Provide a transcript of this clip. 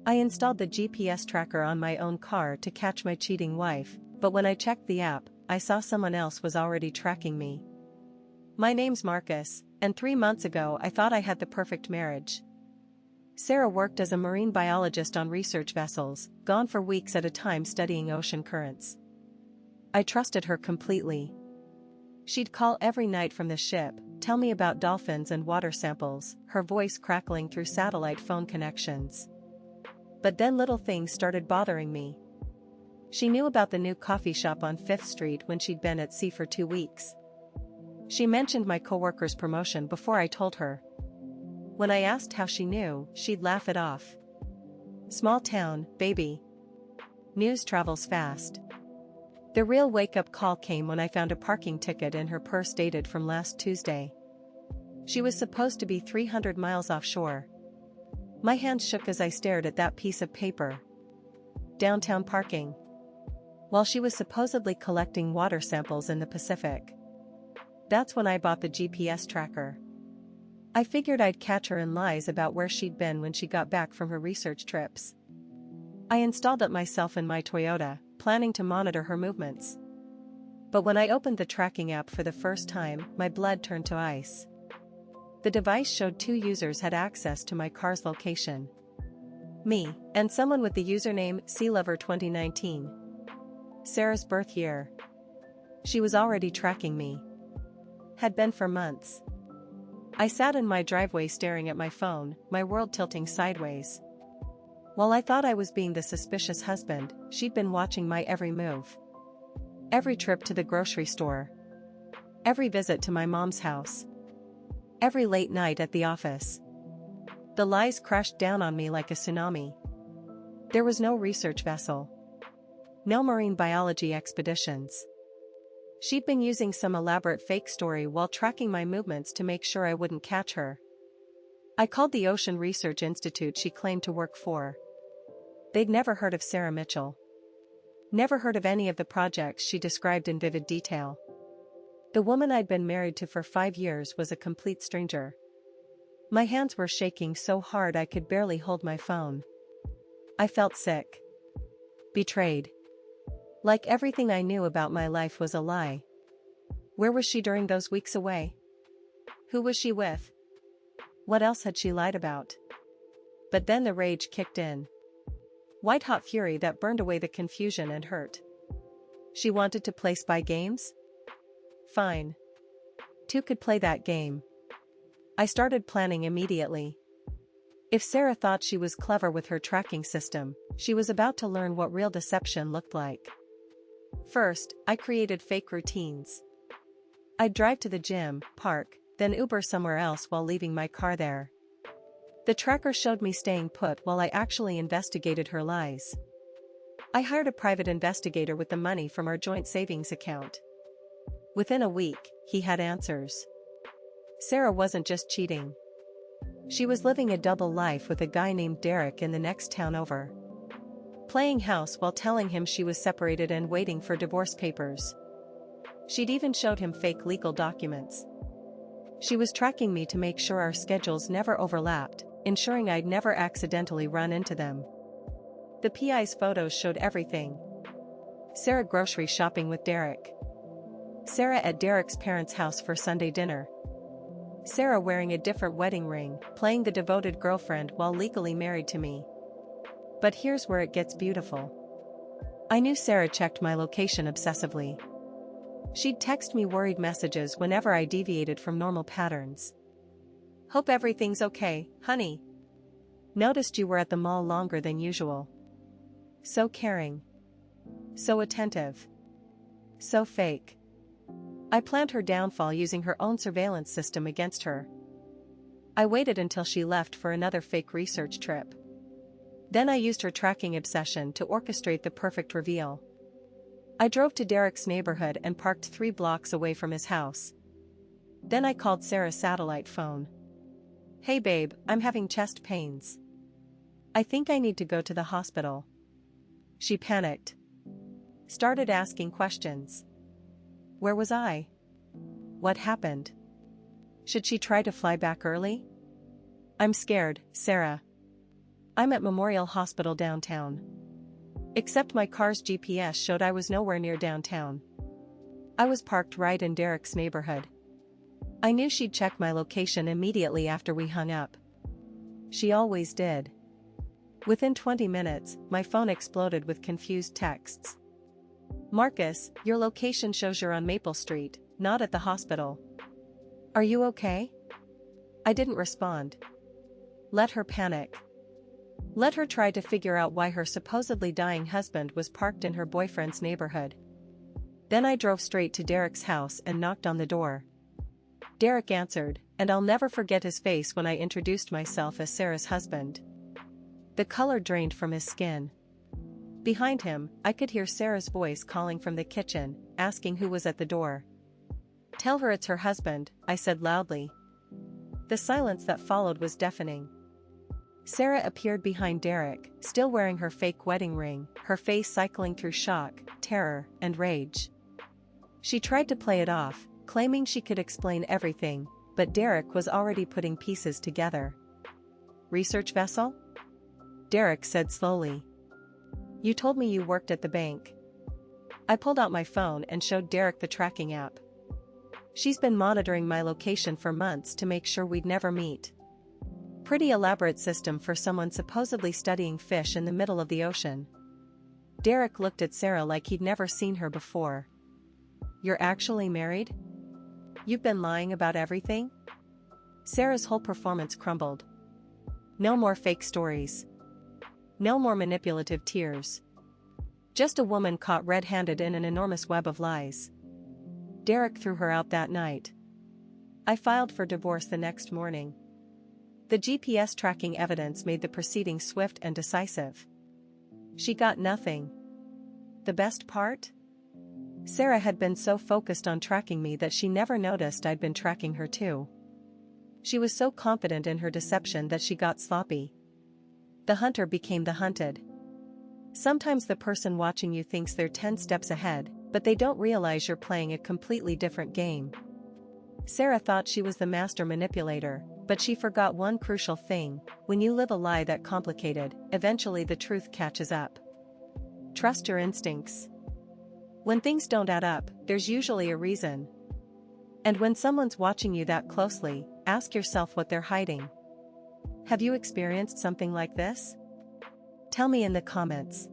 I installed the GPS tracker on my own car to catch my cheating wife, but when I checked the app, I saw someone else was already tracking me. My name's Marcus, and 3 months ago I thought I had the perfect marriage. Sarah worked as a marine biologist on research vessels, gone for weeks at a time studying ocean currents. I trusted her completely. She'd call every night from the ship, tell me about dolphins and water samples, her voice crackling through satellite phone connections. But then little things started bothering me. She knew about the new coffee shop on 5th Street when she'd been at sea for 2 weeks. She mentioned my coworker's promotion before I told her. When I asked how she knew, she'd laugh it off. Small town, baby. News travels fast. The real wake-up call came when I found a parking ticket in her purse dated from last Tuesday. She was supposed to be 300 miles offshore. My hands shook as I stared at that piece of paper. Downtown parking. While she was supposedly collecting water samples in the Pacific. That's when I bought the GPS tracker. I figured I'd catch her in lies about where she'd been when she got back from her research trips. I installed it myself in my Toyota, planning to monitor her movements. But when I opened the tracking app for the first time, my blood turned to ice. The device showed 2 users had access to my car's location. Me, and someone with the username SeaLover2019. Sarah's birth year. She was already tracking me. Had been for months. I sat in my driveway staring at my phone, my world tilting sideways. While I thought I was being the suspicious husband, she'd been watching my every move. Every trip to the grocery store. Every visit to my mom's house. Every late night at the office. The lies crashed down on me like a tsunami. There was no research vessel. No marine biology expeditions. She'd been using some elaborate fake story while tracking my movements to make sure I wouldn't catch her. I called the Ocean Research Institute she claimed to work for. They'd never heard of Sarah Mitchell. Never heard of any of the projects she described in vivid detail. The woman I'd been married to for 5 years was a complete stranger. My hands were shaking so hard I could barely hold my phone. I felt sick. Betrayed. Like everything I knew about my life was a lie. Where was she during those weeks away? Who was she with? What else had she lied about? But then the rage kicked in. White-hot fury that burned away the confusion and hurt. She wanted to play spy games? Fine. 2 could play that game. I started planning immediately. If Sarah thought she was clever with her tracking system, she was about to learn what real deception looked like. First, I created fake routines. I'd drive to the gym, park, then Uber somewhere else while leaving my car there. The tracker showed me staying put while I actually investigated her lies. I hired a private investigator with the money from our joint savings account. Within a week, he had answers. Sarah wasn't just cheating. She was living a double life with a guy named Derek in the next town over. Playing house while telling him she was separated and waiting for divorce papers. She'd even showed him fake legal documents. She was tracking me to make sure our schedules never overlapped, ensuring I'd never accidentally run into them. The PI's photos showed everything. Sarah grocery shopping with Derek. Sarah at Derek's parents' house for Sunday dinner. Sarah wearing a different wedding ring, playing the devoted girlfriend while legally married to me. But here's where it gets beautiful. I knew Sarah checked my location obsessively. She'd text me worried messages whenever I deviated from normal patterns. Hope everything's okay, honey. Noticed you were at the mall longer than usual. So caring. So attentive. So fake. I planned her downfall using her own surveillance system against her. I waited until she left for another fake research trip. Then I used her tracking obsession to orchestrate the perfect reveal. I drove to Derek's neighborhood and parked 3 blocks away from his house. Then I called Sarah's satellite phone. Hey babe, I'm having chest pains. I think I need to go to the hospital. She panicked. Started asking questions. Where was I? What happened? Should she try to fly back early? I'm scared, Sarah. I'm at Memorial Hospital downtown. Except my car's GPS showed I was nowhere near downtown. I was parked right in Derek's neighborhood. I knew she'd check my location immediately after we hung up. She always did. Within 20 minutes, my phone exploded with confused texts. Marcus, your location shows you're on Maple Street, not at the hospital. Are you okay? I didn't respond. Let her panic. Let her try to figure out why her supposedly dying husband was parked in her boyfriend's neighborhood. Then I drove straight to Derek's house and knocked on the door. Derek answered, and I'll never forget his face when I introduced myself as Sarah's husband. The color drained from his skin. Behind him, I could hear Sarah's voice calling from the kitchen, asking who was at the door. Tell her it's her husband, I said loudly. The silence that followed was deafening. Sarah appeared behind Derek, still wearing her fake wedding ring, her face cycling through shock, terror, and rage. She tried to play it off, claiming she could explain everything, but Derek was already putting pieces together. Research vessel? Derek said slowly. You told me you worked at the bank. I pulled out my phone and showed Derek the tracking app. She's been monitoring my location for months to make sure we'd never meet. Pretty elaborate system for someone supposedly studying fish in the middle of the ocean. Derek looked at Sarah like he'd never seen her before. You're actually married? You've been lying about everything? Sarah's whole performance crumbled. No more fake stories. No more manipulative tears. Just a woman caught red-handed in an enormous web of lies. Derek threw her out that night. I filed for divorce the next morning. The GPS tracking evidence made the proceedings swift and decisive. She got nothing. The best part? Sarah had been so focused on tracking me that she never noticed I'd been tracking her too. She was so confident in her deception that she got sloppy. The hunter became the hunted. Sometimes the person watching you thinks they're 10 steps ahead, but they don't realize you're playing a completely different game. Sarah thought she was the master manipulator, but she forgot one crucial thing: when you live a lie that complicated, eventually the truth catches up. Trust your instincts. When things don't add up, there's usually a reason. And when someone's watching you that closely, ask yourself what they're hiding. Have you experienced something like this? Tell me in the comments.